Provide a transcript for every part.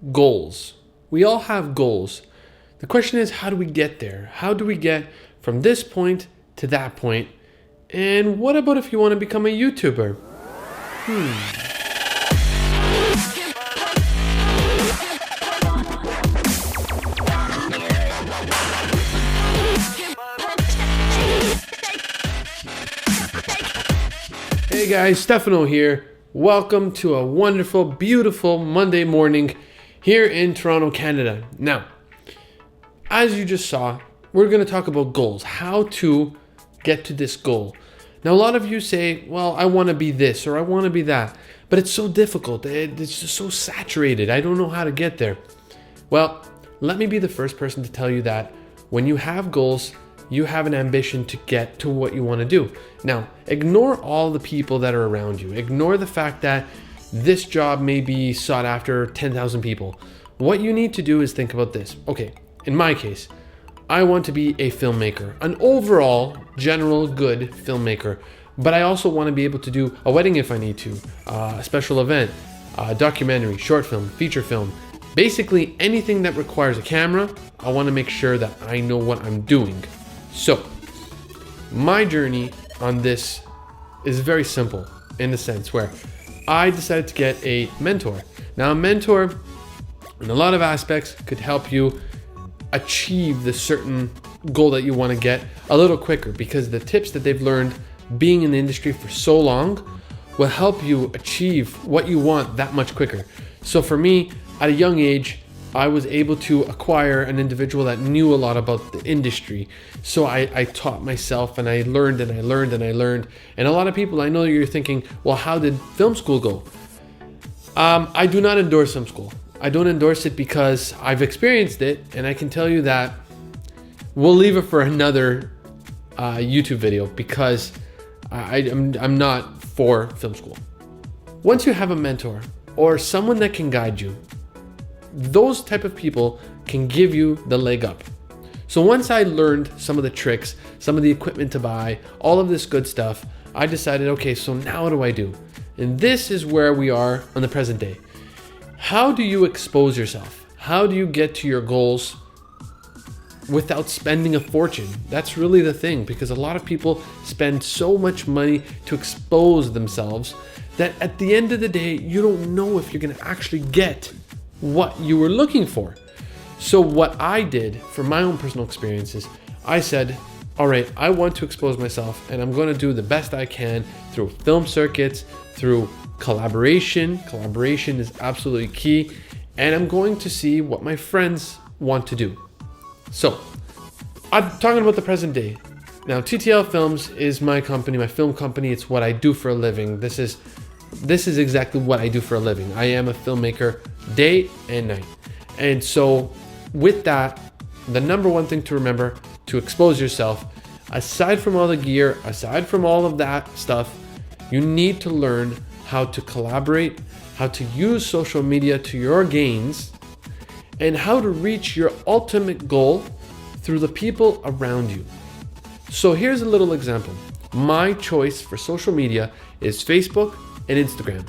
goals. We all have goals. The question is, how do we get there? How do we get from this point to that point? And what about if you want to become a YouTuber? Hey guys, Stefano here. Welcome to a wonderful, beautiful Monday morning here in Toronto, Canada. Now, as you just saw, we're going to talk about goals, how to get to this goal. Now, a lot of you say, well, I want to be this or I want to be that, but it's so difficult. It's just so saturated. I don't know how to get there. Well, let me be the first person to tell you that when you have goals, you have an ambition to get to what you want to do. Now, ignore all the people that are around you. Ignore the fact that this job may be sought after 10,000 people. What you need to do is think about this. Okay, in my case, I want to be a filmmaker, an overall, general, good filmmaker. But I also want to be able to do a wedding if I need to, a special event, a documentary, short film, feature film. Basically, anything that requires a camera, I want to make sure that I know what I'm doing. So, my journey on this is very simple in the sense where I decided to get a mentor. Now, a mentor, in a lot of aspects, could help you achieve the certain goal that you want to get a little quicker, because the tips that they've learned being in the industry for so long will help you achieve what you want that much quicker. So for me, at a young age, I was able to acquire an individual that knew a lot about the industry. So I taught myself and I learned and I learned and I learned. And a lot of people, I know you're thinking, well, how did film school go? I do not endorse film school. I don't endorse it because I've experienced it, and I can tell you that we'll leave it for another YouTube video because I'm not for film school. Once you have a mentor or someone that can guide you, those type of people can give you the leg up. So once I learned some of the tricks, some of the equipment to buy, all of this good stuff, I decided, okay, so now what do I do? And this is where we are on the present day. How do you expose yourself? How do you get to your goals without spending a fortune? That's really the thing, because a lot of people spend so much money to expose themselves that at the end of the day, you don't know if you're going to actually get what you were looking for. So what I did for my own personal experiences, I said, all right, I want to expose myself and I'm going to do the best I can through film circuits, through collaboration. Collaboration is absolutely key. And I'm going to see what my friends want to do. So I'm talking about the present day. Now, TTLfilms is my company, my film company. It's what I do for a living. This is exactly what I do for a living. I am a filmmaker day and night. And so with that, the number one thing to remember to expose yourself, aside from all the gear, aside from all of that stuff, you need to learn how to collaborate, how to use social media to your gains, and how to reach your ultimate goal through the people around you. So here's a little example. My choice for social media is Facebook and Instagram.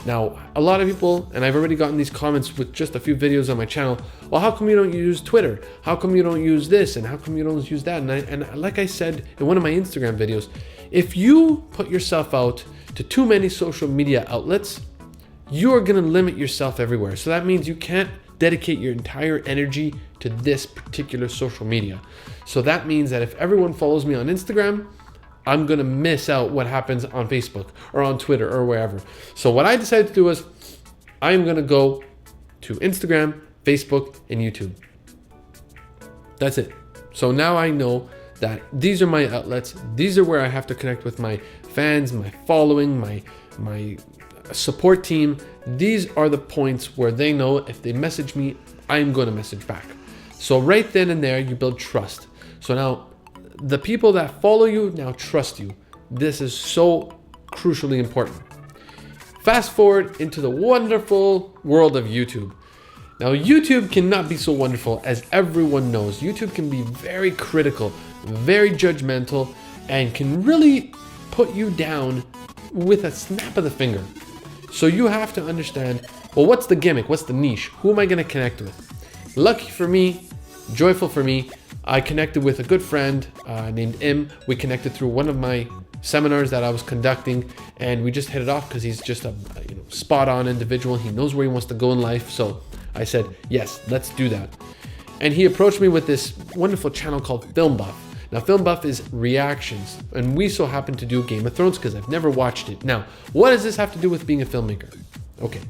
Now, a lot of people, and I've already gotten these comments with just a few videos on my channel, well, how come you don't use Twitter? How come you don't use this? And how come you don't use that? And like I said in one of my Instagram videos, if you put yourself out to too many social media outlets, you are going to limit yourself everywhere. So that means you can't dedicate your entire energy to this particular social media. So that means that if everyone follows me on Instagram, I'm going to miss out what happens on Facebook or on Twitter or wherever. So what I decided to do is I'm going to go to Instagram, Facebook, and YouTube. That's it. So now I know that these are my outlets. These are where I have to connect with my fans, my following, my support team. These are the points where they know if they message me, I'm going to message back. So right then and there, you build trust. So now the people that follow you now trust you. This is so crucially important. Fast forward into the wonderful world of YouTube. Now, YouTube cannot be so wonderful as everyone knows. YouTube can be very critical, very judgmental, and can really put you down with a snap of the finger. So you have to understand well, what's the gimmick? What's the niche? Who am I going to connect with? Lucky for me, joyful for me, I connected with a good friend named Im. We connected through one of my seminars that I was conducting, and we just hit it off because he's just a spot on individual. He knows where he wants to go in life. So I said, yes, let's do that. And he approached me with this wonderful channel called Film Buff. Now, Film Buff is reactions, and we so happen to do Game of Thrones because I've never watched it. Now, what does this have to do with being a filmmaker? Okay,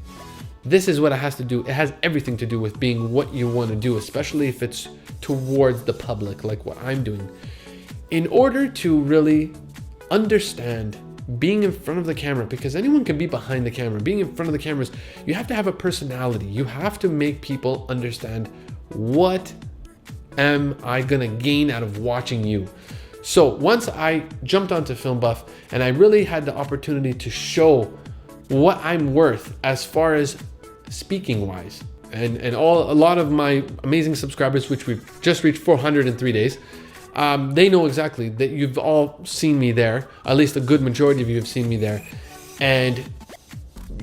this is what it has to do. It has everything to do with being what you want to do, especially if it's towards the public, like what I'm doing. In order to really understand being in front of the camera, because anyone can be behind the camera, being in front of the cameras, you have to have a personality. You have to make people understand, what am I gonna gain out of watching you? So once I jumped onto Film Buff and I really had the opportunity to show what I'm worth as far as speaking wise, and a lot of my amazing subscribers, which we've just reached 400 in 3 days, they know exactly that you've all seen me there. At least a good majority of you have seen me there, and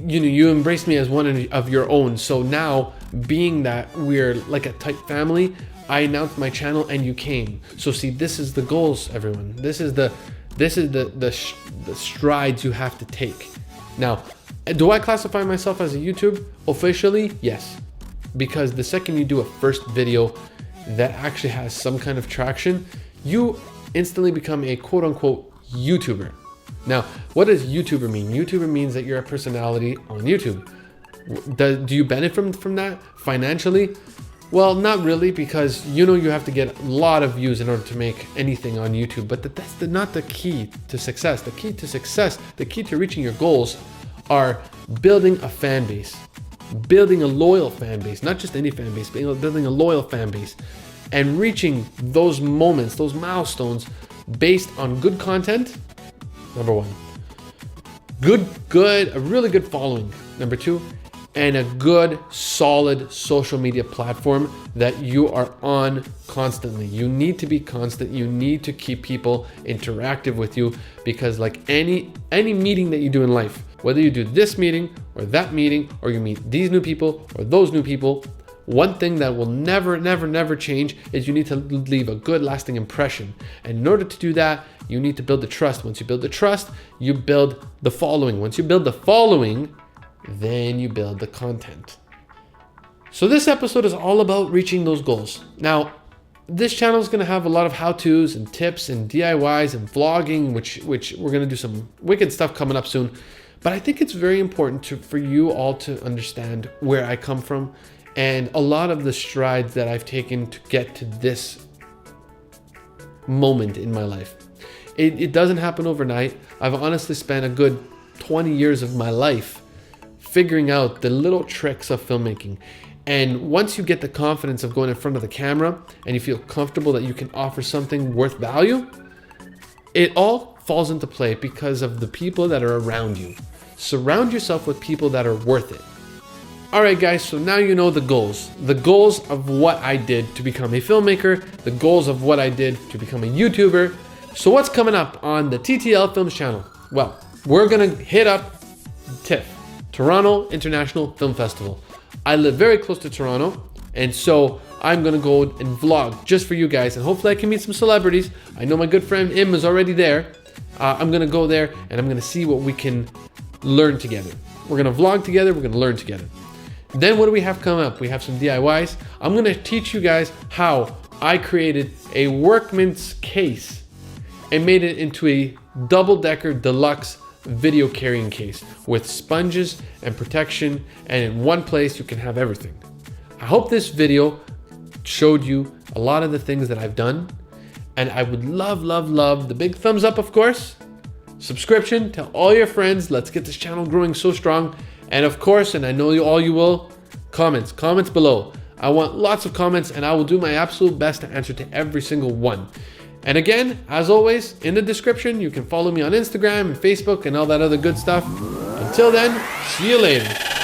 you embrace me as one of your own. So now, being that we're like a tight family, I announced my channel and you came. So see, this is the goals, everyone. This is the strides you have to take. Now, do I classify myself as a YouTube? Officially, yes. Because the second you do a first video that actually has some kind of traction, you instantly become a quote unquote YouTuber. Now, what does YouTuber mean? YouTuber means that you're a personality on YouTube. Do you benefit from that financially? Well, not really, because you have to get a lot of views in order to make anything on YouTube, but that's not the key to success. The key to success, the key to reaching your goals are building a fan base, building a loyal fan base, not just any fan base, but building a loyal fan base, and reaching those moments, those milestones based on good content. Number one, a really good following. Number two, and a good, solid social media platform that you are on constantly. You need to be constant. You need to keep people interactive with you, because like any meeting that you do in life, whether you do this meeting or that meeting, or you meet these new people or those new people, one thing that will never change is you need to leave a good, lasting impression. And in order to do that, you need to build the trust. Once you build the trust, you build the following. Once you build the following, then you build the content. So this episode is all about reaching those goals. Now, this channel is going to have a lot of how-tos and tips and DIYs and vlogging, which we're going to do some wicked stuff coming up soon. But I think it's very important for you all to understand where I come from and a lot of the strides that I've taken to get to this moment in my life. It doesn't happen overnight. I've honestly spent a good 20 years of my life figuring out the little tricks of filmmaking. And once you get the confidence of going in front of the camera and you feel comfortable that you can offer something worth value, it all falls into play because of the people that are around you. Surround yourself with people that are worth it. All right, guys, so now you know the goals. The goals of what I did to become a filmmaker, the goals of what I did to become a YouTuber. So what's coming up on the TTLfilms channel? Well, we're gonna hit up TIFF, Toronto International Film Festival. I live very close to Toronto, and so I'm gonna go and vlog just for you guys, and hopefully I can meet some celebrities. I know my good friend Im is already there. I'm gonna go there and I'm gonna see what we can learn together. We're gonna vlog together, we're gonna learn together. Then what do we have coming up? We have some DIYs. I'm gonna teach you guys how I created a workman's case and made it into a double-decker deluxe video carrying case with sponges and protection, and in one place you can have everything. I hope this video showed you a lot of the things that I've done, and I would love the big thumbs up, of course, subscription, tell all your friends. Let's get this channel growing so strong. And of course, and I know you will, comments below. I want lots of comments, and I will do my absolute best to answer to every single one. And again, as always, in the description, you can follow me on Instagram and Facebook and all that other good stuff. Until then, see you later.